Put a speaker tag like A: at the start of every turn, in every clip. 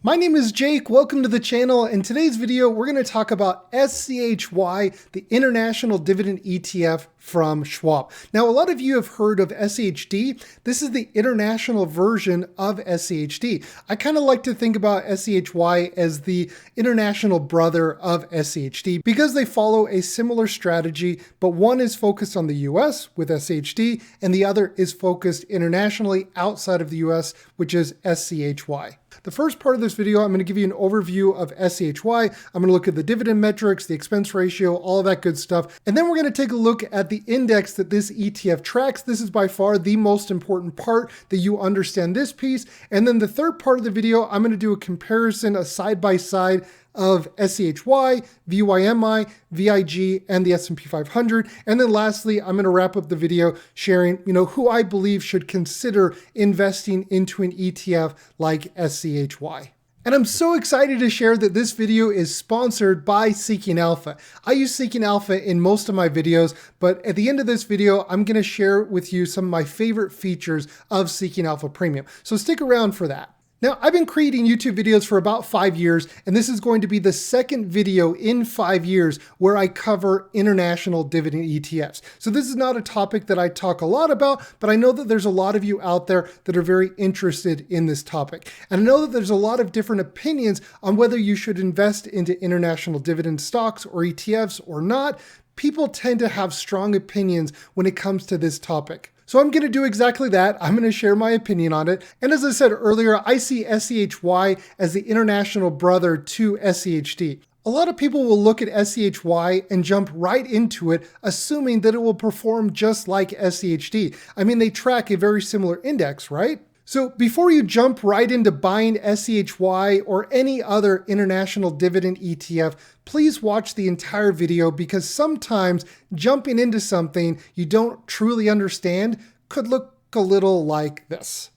A: My name is Jake, welcome to the channel. In today's video, we're going to talk about SCHY, the International Dividend ETF from Schwab. Now, a lot of you have heard of SHD. This is the international version of SCHD. I kind of like to think about SCHY as the international brother of SCHD because they follow a similar strategy, but one is focused on the US with SHD and the other is focused internationally outside of the US, which is SCHY. The first part of this video, I'm going to give you an overview of SCHY. I'm going to look at the dividend metrics, the expense ratio, all of that good stuff. And then we're going to take a look at the index that this ETF tracks. This is by far the most important part that you understand this piece. And then the third part of the video, I'm going to do a comparison, a side-by-side of SCHY, VYMI, VIG, and the S&P 500. And then lastly, I'm going to wrap up the video sharing, who I believe should consider investing into an ETF like SCHY. And I'm so excited to share that this video is sponsored by Seeking Alpha. I use Seeking Alpha in most of my videos, but at the end of this video, I'm going to share with you some of my favorite features of Seeking Alpha Premium. So stick around for that. Now, I've been creating YouTube videos for about 5 years, and this is going to be the second video in 5 years where I cover international dividend ETFs. So this is not a topic that I talk a lot about, but I know that there's a lot of you out there that are very interested in this topic. And I know that there's a lot of different opinions on whether you should invest into international dividend stocks or ETFs or not. People tend to have strong opinions when it comes to this topic. So I'm going to do exactly that. I'm going to share my opinion on it. And as I said earlier, I see SCHY as the international brother to SCHD. A lot of people will look at SCHY and jump right into it, assuming that it will perform just like SCHD. I mean, they track a very similar index, right? So before you jump right into buying SCHY or any other international dividend ETF, please watch the entire video because sometimes jumping into something you don't truly understand could look a little like this.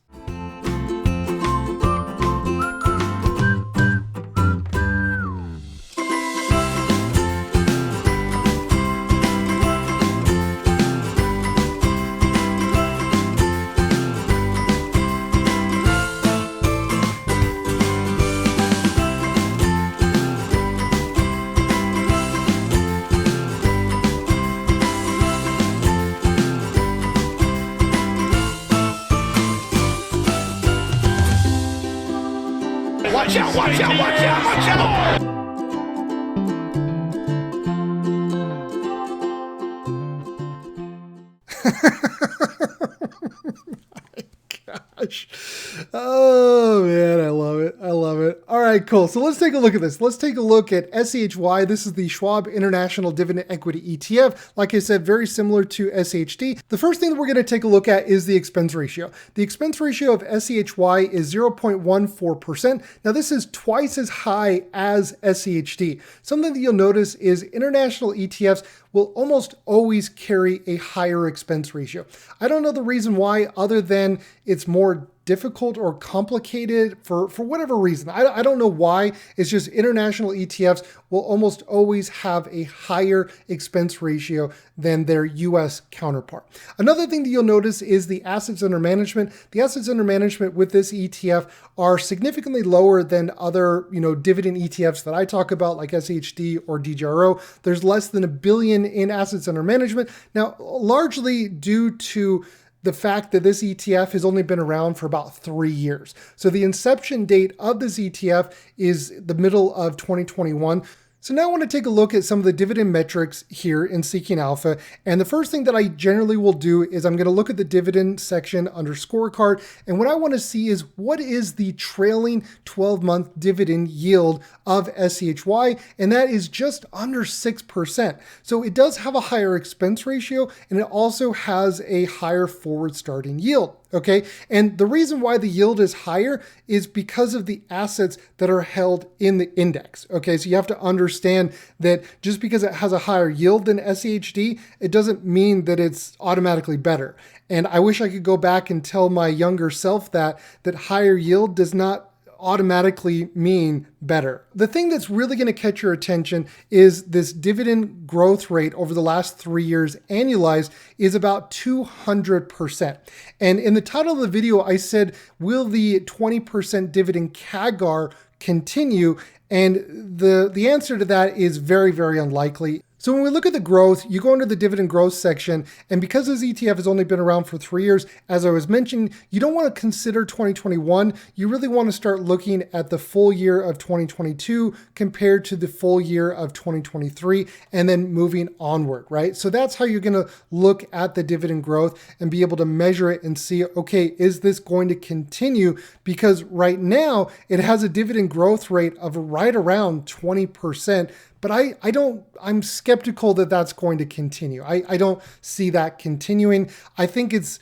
B: Watch out, watch out, watch out, watch out!
A: Gosh. Oh man, I love it. I love it. All right, cool. So let's take a look at this. Let's take a look at SCHY. This is the Schwab International Dividend Equity ETF. Like I said, very similar to SHD. The first thing that we're going to take a look at is the expense ratio. The expense ratio of SCHY is 0.14%. Now this is twice as high as SCHD. Something that you'll notice is international ETFs will almost always carry a higher expense ratio. I don't know the reason why other than it's more difficult or complicated for whatever reason. I don't know why. It's just international ETFs will almost always have a higher expense ratio than their US counterpart. Another thing that you'll notice is the assets under management. The assets under management with this ETF are significantly lower than other, dividend ETFs that I talk about like SHD or DJRO. There's less than $1 billion in assets under management. Now, largely due to the fact that this ETF has only been around for about 3 years. So the inception date of this ETF is the middle of 2021. So now I want to take a look at some of the dividend metrics here in Seeking Alpha. And the first thing that I generally will do is I'm going to look at the dividend section under scorecard. And what I want to see is what is the trailing 12-month dividend yield of SCHY. And that is just under 6%. So it does have a higher expense ratio and it also has a higher forward starting yield. Okay, and the reason why the yield is higher is because of the assets that are held in the index. Okay, so you have to understand that just because it has a higher yield than SCHD, it doesn't mean that it's automatically better. And I wish I could go back and tell my younger self that higher yield does not automatically mean better. The thing that's really going to catch your attention is this dividend growth rate over the last 3 years annualized is about 200%. And in the title of the video, I said, will the 20% dividend CAGR continue? And the answer to that is very, very unlikely. So when we look at the growth, you go into the dividend growth section, and because this ETF has only been around for 3 years, as I was mentioning, you don't want to consider 2021. You really want to start looking at the full year of 2022 compared to the full year of 2023, and then moving onward, right? So that's how you're going to look at the dividend growth and be able to measure it and see, okay, is this going to continue? Because right now it has a dividend growth rate of right around 20%. But I'm skeptical that that's going to continue. I don't see that continuing. I think it's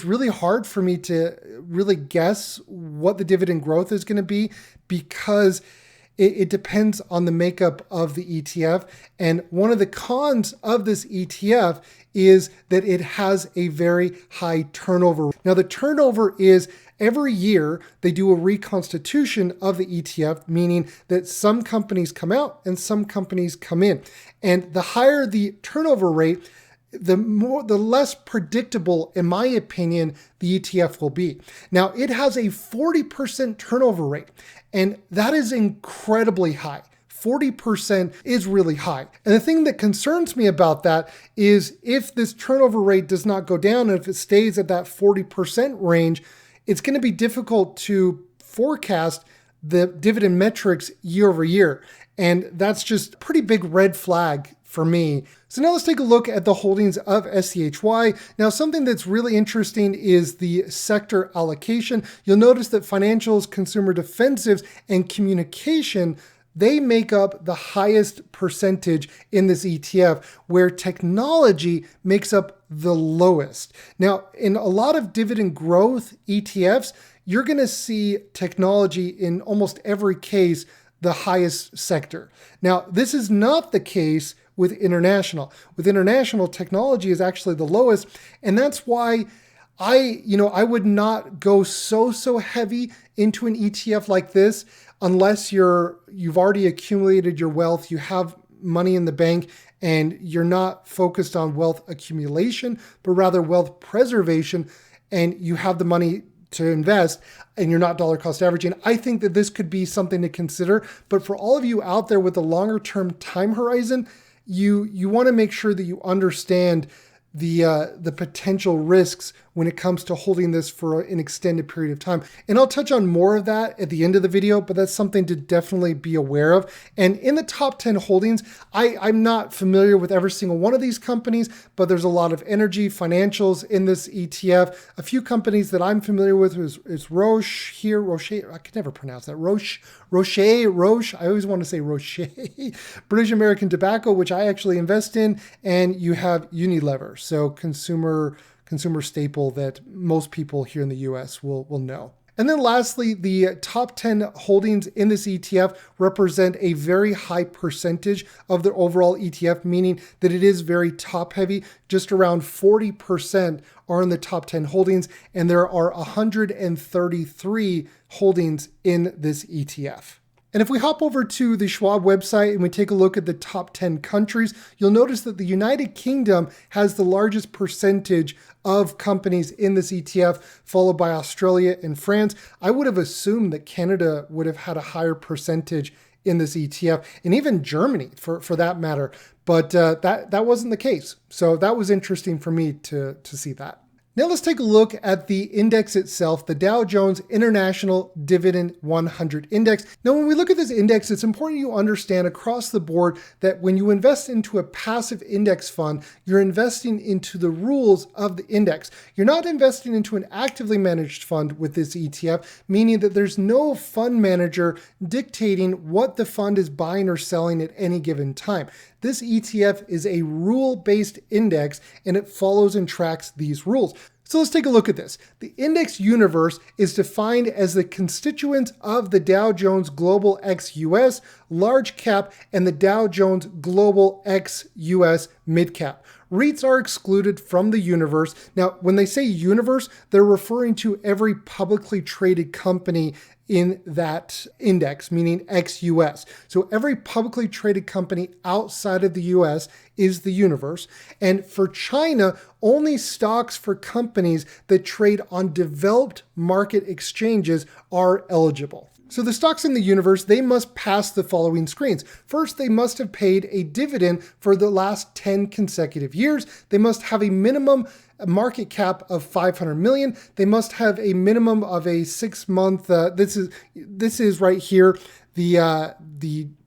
A: really hard for me to really guess what the dividend growth is going to be, because it depends on the makeup of the ETF. And one of the cons of this ETF is that it has a very high turnover. Now, the turnover is every year they do a reconstitution of the ETF, meaning that some companies come out and some companies come in. And the higher the turnover rate, the less predictable, in my opinion, the ETF will be. Now, it has a 40% turnover rate, and that is incredibly high. 40% is really high. And the thing that concerns me about that is if this turnover rate does not go down, and if it stays at that 40% range, it's going to be difficult to forecast the dividend metrics year over year. And that's just a pretty big red flag for me. So now let's take a look at the holdings of SCHY. Now, something that's really interesting is the sector allocation. You'll notice that financials, consumer defensives, and communication, they make up the highest percentage in this ETF, where technology makes up the lowest. Now, in a lot of dividend growth ETFs, you're going to see technology in almost every case the highest sector. Now, this is not the case with international. With international, technology is actually the lowest, and that's why I would not go so heavy into an ETF like this unless you've already accumulated your wealth, you have money in the bank, and you're not focused on wealth accumulation, but rather wealth preservation, and you have the money to invest, and you're not dollar cost averaging. I think that this could be something to consider. But for all of you out there with a longer term time horizon, you want to make sure that you understand the potential risks when it comes to holding this for an extended period of time. And I'll touch on more of that at the end of the video, but that's something to definitely be aware of. And in the top 10 holdings, I'm not familiar with every single one of these companies, but there's a lot of energy, financials in this ETF. A few companies that I'm familiar with is Roche, I can never pronounce that. Roche. I always want to say Roche. British American Tobacco, which I actually invest in, and you have Unilever, so consumer staple that most people here in the US will know. And then lastly, the top 10 holdings in this ETF represent a very high percentage of the overall ETF, meaning that it is very top heavy. Just around 40% are in the top 10 holdings, and there are 133 holdings in this ETF. And if we hop over to the Schwab website and we take a look at the top 10 countries, you'll notice that the United Kingdom has the largest percentage of companies in this ETF, followed by Australia and France. I would have assumed that Canada would have had a higher percentage in this ETF, and even Germany for that matter. But that wasn't the case. So that was interesting for me to see that. Now let's take a look at the index itself, the Dow Jones International Dividend 100 Index. Now, when we look at this index, it's important you understand across the board that when you invest into a passive index fund, you're investing into the rules of the index. You're not investing into an actively managed fund with this ETF, meaning that there's no fund manager dictating what the fund is buying or selling at any given time. This ETF is a rule-based index, and it follows and tracks these rules. So let's take a look at this. The index universe is defined as the constituents of the Dow Jones Global X US Large Cap and the Dow Jones Global X US Mid Cap. REITs are excluded from the universe. Now, when they say universe, they're referring to every publicly traded company in that index, meaning ex-US. So every publicly traded company outside of the US is the universe. And for China, only stocks for companies that trade on developed market exchanges are eligible. So the stocks in the universe, they must pass the following screens. First, they must have paid a dividend for the last 10 consecutive years. They must have a minimum market cap of 500 million. They must have a minimum of a 6-month, this is right here, the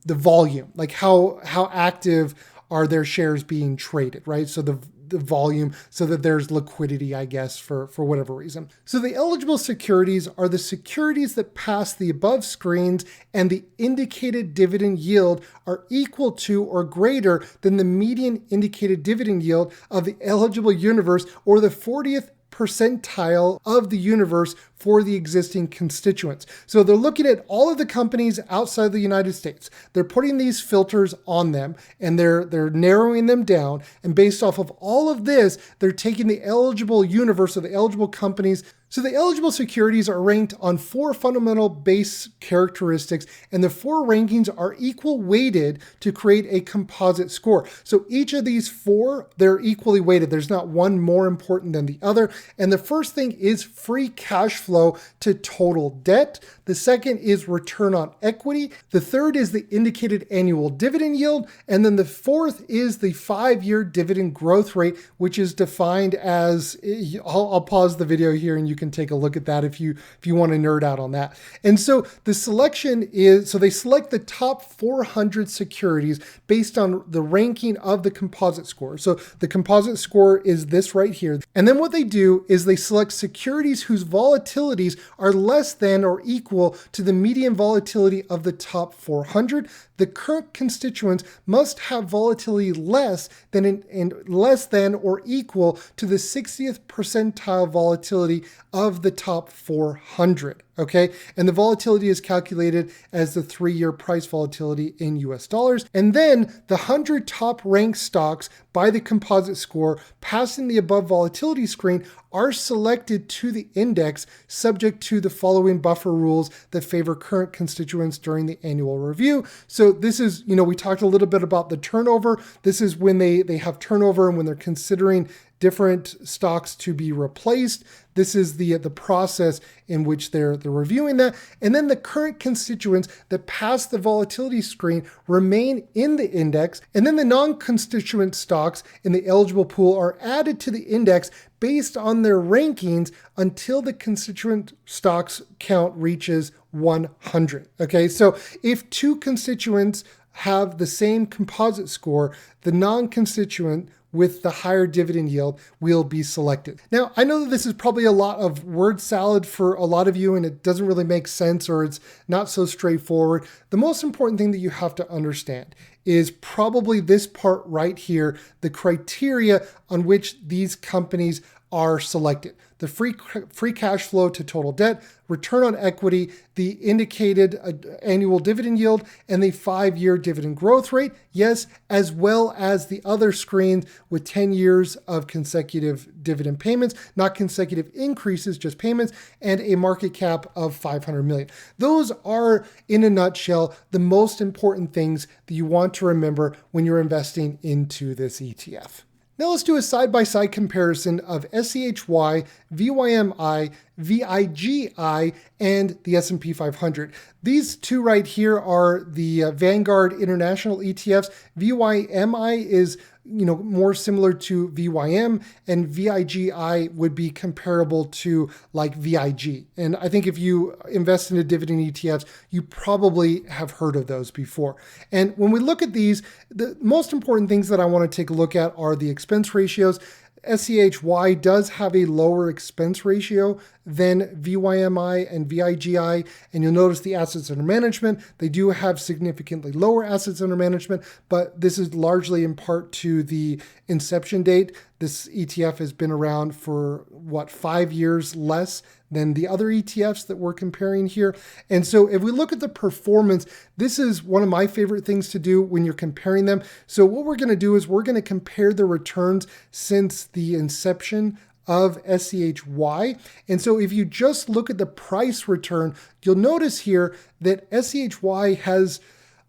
A: volume, like how active are their shares being traded, right? So the volume, so that there's liquidity, I guess, for whatever reason. So the eligible securities are the securities that pass the above screens and the indicated dividend yield are equal to or greater than the median indicated dividend yield of the eligible universe or the 40th percentile of the universe for the existing constituents. So they're looking at all of the companies outside the United States. They're putting these filters on them and they're narrowing them down. And based off of all of this, they're taking the eligible universe of the eligible companies. So the eligible securities are ranked on 4 fundamental base characteristics, and the 4 rankings are equal weighted to create a composite score. So each of these 4, they're equally weighted. There's not one more important than the other. And the first thing is free cash flow to total debt. The second is return on equity. The third is the indicated annual dividend yield. And then the fourth is the 5-year dividend growth rate, which is defined as, I'll pause the video here and you can take a look at that if you want to nerd out on that. And so the selection is, so they select the top 400 securities based on the ranking of the composite score. So the composite score is this right here. And then what they do is they select securities whose volatilities are less than or equal to the median volatility of the top 400. The current constituents must have volatility less than or equal to the 60th percentile volatility of the top 400. Okay, and the volatility is calculated as the 3-year price volatility in US dollars. And then the 100 top ranked stocks by the composite score passing the above volatility screen are selected to the index subject to the following buffer rules that favor current constituents during the annual review. So this is, we talked a little bit about the turnover. This is when they have turnover and when they're considering different stocks to be replaced. This is the process in which they're reviewing that. And then the current constituents that pass the volatility screen remain in the index. And then the non-constituent stocks in the eligible pool are added to the index based on their rankings until the constituent stocks count reaches 100. Okay, so if 2 constituents have the same composite score, the non-constituent with the higher dividend yield will be selected. Now, I know that this is probably a lot of word salad for a lot of you and it doesn't really make sense or it's not so straightforward. The most important thing that you have to understand is probably this part right here, the criteria on which these companies are selected. The free cash flow to total debt, return on equity, the indicated annual dividend yield, and the 5-year dividend growth rate, yes, as well as the other screens with 10 years of consecutive dividend payments, not consecutive increases, just payments, and a market cap of 500 million. Those are, in a nutshell, the most important things that you want to remember when you're investing into this ETF. Now let's do a side-by-side comparison of SCHY, VYMI, VIGI, and the S&P 500. These 2 right here are the Vanguard International ETFs. VYMI is more similar to VYM, and VIGI would be comparable to like VIG. And I think if you invest in a dividend ETFs, you probably have heard of those before. And when we look at these, the most important things that I want to take a look at are the expense ratios. SCHY does have a lower expense ratio than VYMI and VIGI, and you'll notice the assets under management, they do have significantly lower assets under management, but this is largely in part to the inception date. This ETF has been around for 5 years less than the other ETFs that we're comparing here. And so if we look at the performance, this is one of my favorite things to do when you're comparing them. So what we're going to do is we're going to compare the returns since the inception of SCHY. And so if you just look at the price return, you'll notice here that SCHY has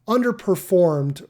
A: underperformed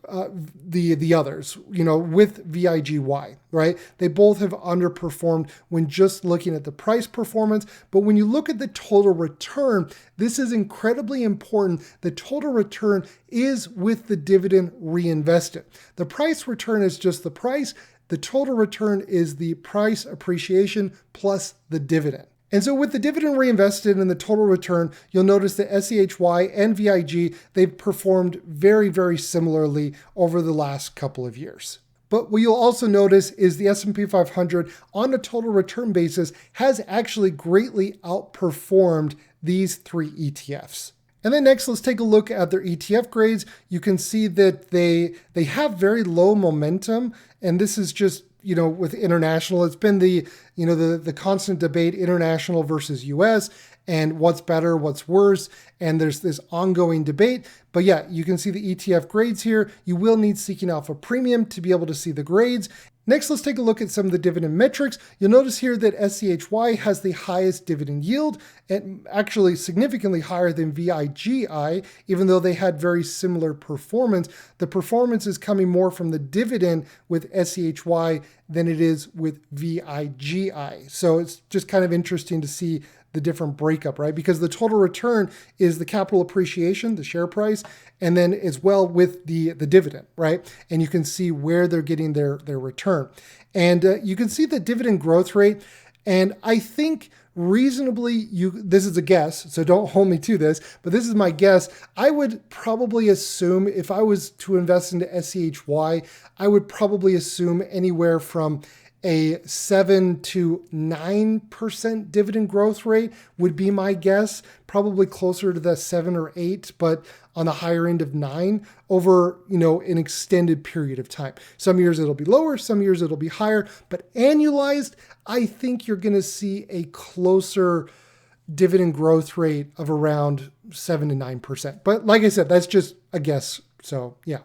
A: the others, with VIGY, right? They both have underperformed when just looking at the price performance. But when you look at the total return, this is incredibly important. The total return is with the dividend reinvested. The price return is just the price. The total return is the price appreciation plus the dividend. And so with the dividend reinvested and the total return, you'll notice that SCHY and VIG, they've performed very, very similarly over the last couple of years. But what you'll also notice is the S&P 500 on a total return basis has actually greatly outperformed these three ETFs. And then next, let's take a look at their ETF grades. You can see that they have very low momentum, and this is just with international, it's been the constant debate, international versus US, and what's better, what's worse, and there's this ongoing debate. But yeah, you can see the ETF grades here. You will need Seeking Alpha Premium to be able to see the grades. Next, let's take a look at some of the dividend metrics. You'll notice here that SCHY has the highest dividend yield, and actually significantly higher than VIGI, even though they had very similar performance. The performance is coming more from the dividend with SCHY than it is with VIGI. So it's just kind of interesting to see the different breakup, right? Because the total return is the capital appreciation, the share price, and then as well with the dividend, right? And you can see where they're getting their return. And you can see the dividend growth rate. And I think reasonably, this is a guess, so don't hold me to this, but this is my guess. I would probably assume if I was to invest into SCHY, I would probably assume anywhere from a 7 to 9% dividend growth rate would be my guess, probably closer to the 7 or 8, but on the higher end of 9 over, an extended period of time. Some years it'll be lower, some years it'll be higher, but annualized, I think you're going to see a closer dividend growth rate of around 7 to 9%. But like I said, that's just a guess. So yeah,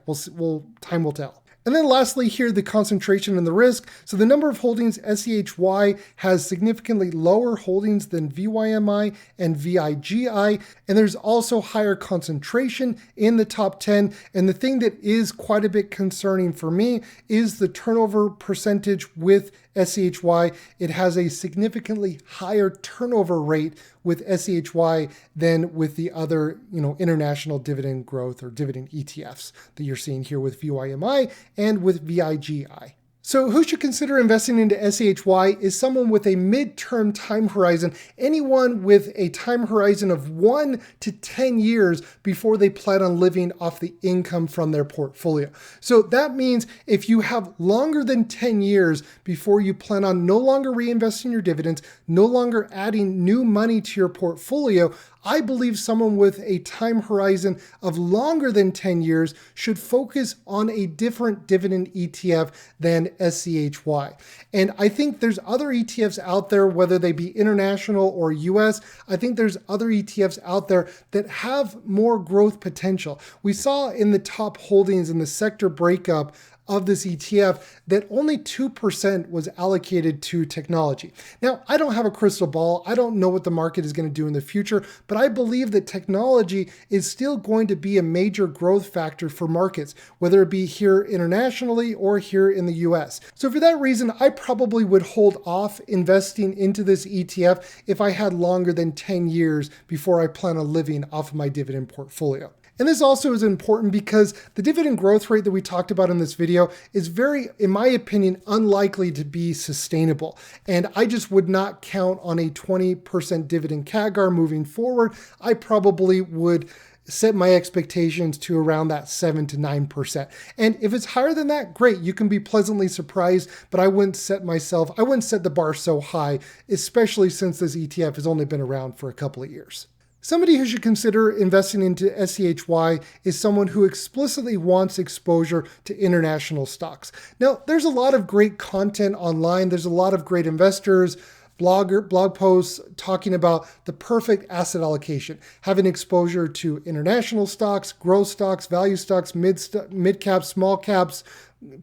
A: time will tell. And then lastly here, the concentration and the risk. So the number of holdings, SCHY has significantly lower holdings than VYMI and VIGI. And there's also higher concentration in the top 10. And the thing that is quite a bit concerning for me is the turnover percentage with SCHY. It has a significantly higher turnover rate with SCHY than with the other, international dividend growth or dividend ETFs that you're seeing here with VYMI and with VIGI. So who should consider investing into SCHY is someone with a midterm time horizon, anyone with a time horizon of 1 to 10 years before they plan on living off the income from their portfolio. So that means if you have longer than 10 years before you plan on no longer reinvesting your dividends, no longer adding new money to your portfolio, I believe someone with a time horizon of longer than 10 years should focus on a different dividend ETF than SCHY. And I think there's other ETFs out there, whether they be international or US. I think there's other ETFs out there that have more growth potential. We saw in the top holdings in the sector breakup of this ETF that only 2% was allocated to technology. Now, I don't have a crystal ball. I don't know what the market is going to do in the future, but I believe that technology is still going to be a major growth factor for markets, whether it be here internationally or here in the US. So for that reason, I probably would hold off investing into this ETF if I had longer than 10 years before I plan on living off of my dividend portfolio. And this also is important because the dividend growth rate that we talked about in this video is very, in my opinion, unlikely to be sustainable. And I just would not count on a 20% dividend CAGR moving forward. I probably would set my expectations to around that 7 to 9%. And if it's higher than that, great, you can be pleasantly surprised, but I wouldn't set the bar so high, especially since this ETF has only been around for a couple of years. Somebody who should consider investing into SCHY is someone who explicitly wants exposure to international stocks. Now, there's a lot of great content online. There's a lot of great investors, blog posts talking about the perfect asset allocation, having exposure to international stocks, growth stocks, value stocks, mid caps, small caps,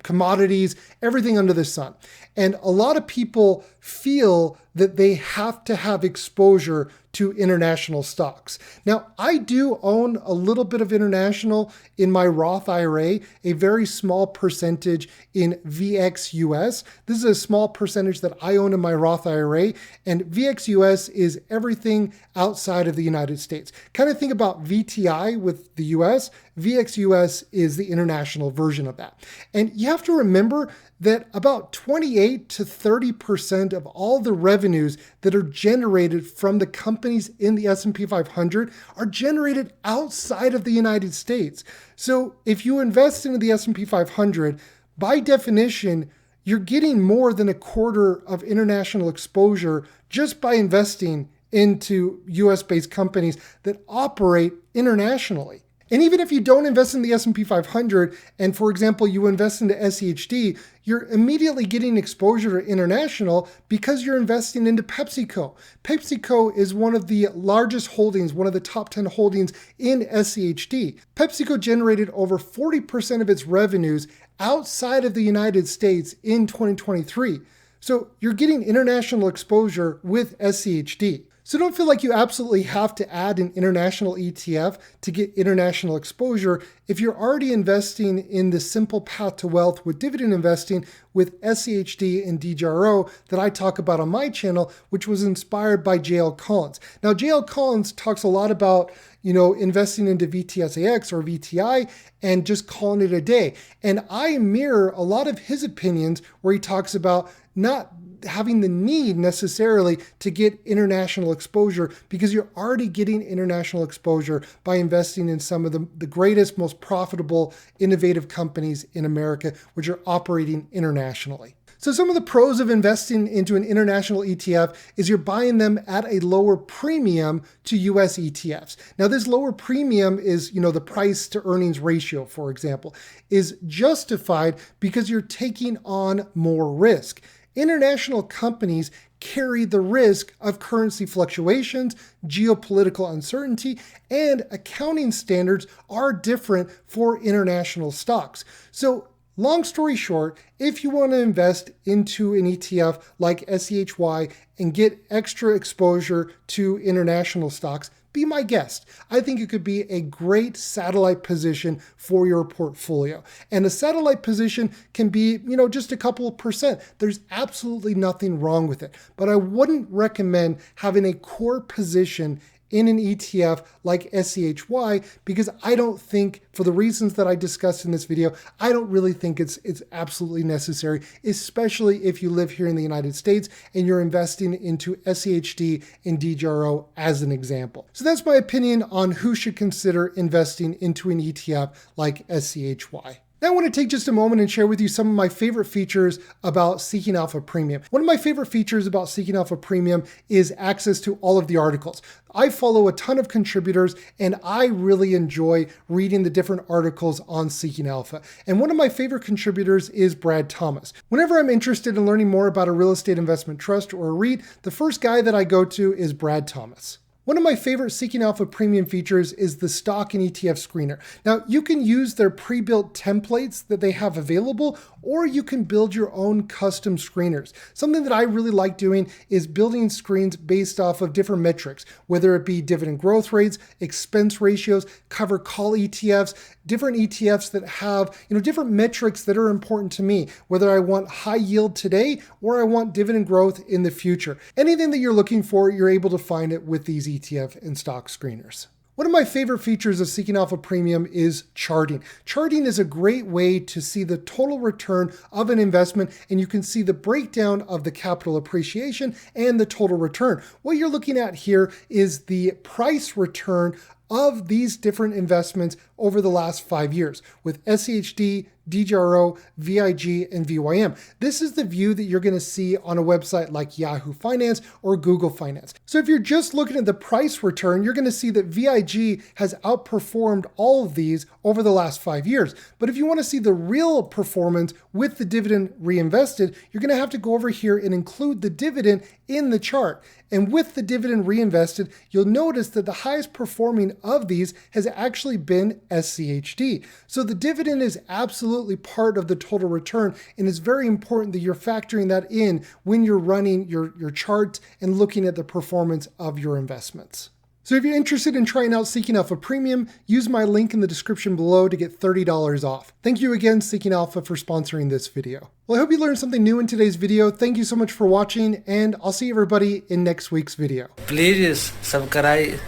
A: commodities, everything under the sun. And a lot of people feel that they have to have exposure to international stocks. Now, I do own a little bit of international in my Roth IRA, a very small percentage in VXUS. This is a small percentage that I own in my Roth IRA, and VXUS is everything outside of the United States. Kind of think about VTI with the US. VXUS is the international version of that. And you have to remember that about 28 to 30% of all the revenues that are generated from the companies in the S&P 500 are generated outside of the United States. So if you invest into the S&P 500, by definition, you're getting more than a quarter of international exposure just by investing into US-based companies that operate internationally. And even if you don't invest in the S&P 500, and for example, you invest into SCHD, you're immediately getting exposure to international because you're investing into PepsiCo. PepsiCo is one of the largest holdings, one of the top 10 holdings in SCHD. PepsiCo generated over 40% of its revenues outside of the United States in 2023. So you're getting international exposure with SCHD. So don't feel like you absolutely have to add an international ETF to get international exposure if you're already investing in the simple path to wealth with dividend investing with SCHD and DJRO that I talk about on my channel, which was inspired by J.L. Collins. Now, J.L. Collins talks a lot about, investing into VTSAX or VTI and just calling it a day. And I mirror a lot of his opinions where he talks about not having the need necessarily to get international exposure because you're already getting international exposure by investing in some of the greatest, most profitable, innovative companies in America, which are operating internationally. So some of the pros of investing into an international ETF is you're buying them at a lower premium to US ETFs. Now this lower premium is, the price to earnings ratio, for example, is justified because you're taking on more risk. International companies carry the risk of currency fluctuations, geopolitical uncertainty, and accounting standards are different for international stocks. So long story short, if you want to invest into an ETF like SCHY and get extra exposure to international stocks, be my guest. I think it could be a great satellite position for your portfolio. And a satellite position can be, just a couple of percent. There's absolutely nothing wrong with it. But I wouldn't recommend having a core position in an ETF like SCHY because I don't think, for the reasons that I discussed in this video, I don't really think it's absolutely necessary, especially if you live here in the United States and you're investing into SCHD and DJRO as an example. So that's my opinion on who should consider investing into an ETF like SCHY. Now I want to take just a moment and share with you some of my favorite features about Seeking Alpha Premium. One of my favorite features about Seeking Alpha Premium is access to all of the articles. I follow a ton of contributors and I really enjoy reading the different articles on Seeking Alpha. And one of my favorite contributors is Brad Thomas. Whenever I'm interested in learning more about a real estate investment trust or a REIT, the first guy that I go to is Brad Thomas. One of my favorite Seeking Alpha Premium features is the stock and ETF screener. Now, you can use their pre-built templates that they have available, or you can build your own custom screeners. Something that I really like doing is building screens based off of different metrics, whether it be dividend growth rates, expense ratios, cover call ETFs, different ETFs that have, different metrics that are important to me, whether I want high yield today or I want dividend growth in the future. Anything that you're looking for, you're able to find it with these ETF and stock screeners. One of my favorite features of Seeking Alpha Premium is charting. Charting is a great way to see the total return of an investment, and you can see the breakdown of the capital appreciation and the total return. What you're looking at here is the price return of these different investments over the last 5 years with SCHD, DJRO, VIG, and VYM. This is the view that you're going to see on a website like Yahoo Finance or Google Finance. So if you're just looking at the price return, you're going to see that VIG has outperformed all of these over the last 5 years. But if you want to see the real performance with the dividend reinvested, you're going to have to go over here and include the dividend in the chart. And with the dividend reinvested, you'll notice that the highest performing of these has actually been SCHD. So the dividend is absolutely part of the total return, and it's very important that you're factoring that in when you're running your charts and looking at the performance of your investments. So if you're interested in trying out Seeking Alpha Premium, use my link in the description below to get $30 off. Thank you again, Seeking Alpha, for sponsoring this video. Well, I hope you learned something new in today's video. Thank you so much for watching, and I'll see everybody in next week's video.
C: Please subscribe.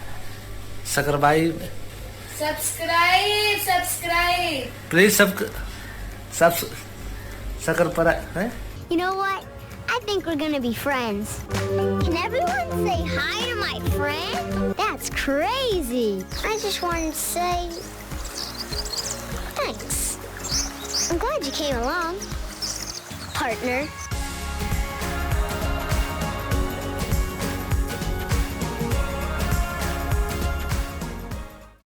C: Please subscribe.
D: You know what? I think we're gonna be friends. Can everyone say hi to my friend? That's crazy. I just wanted to say thanks. I'm glad you came along, partner.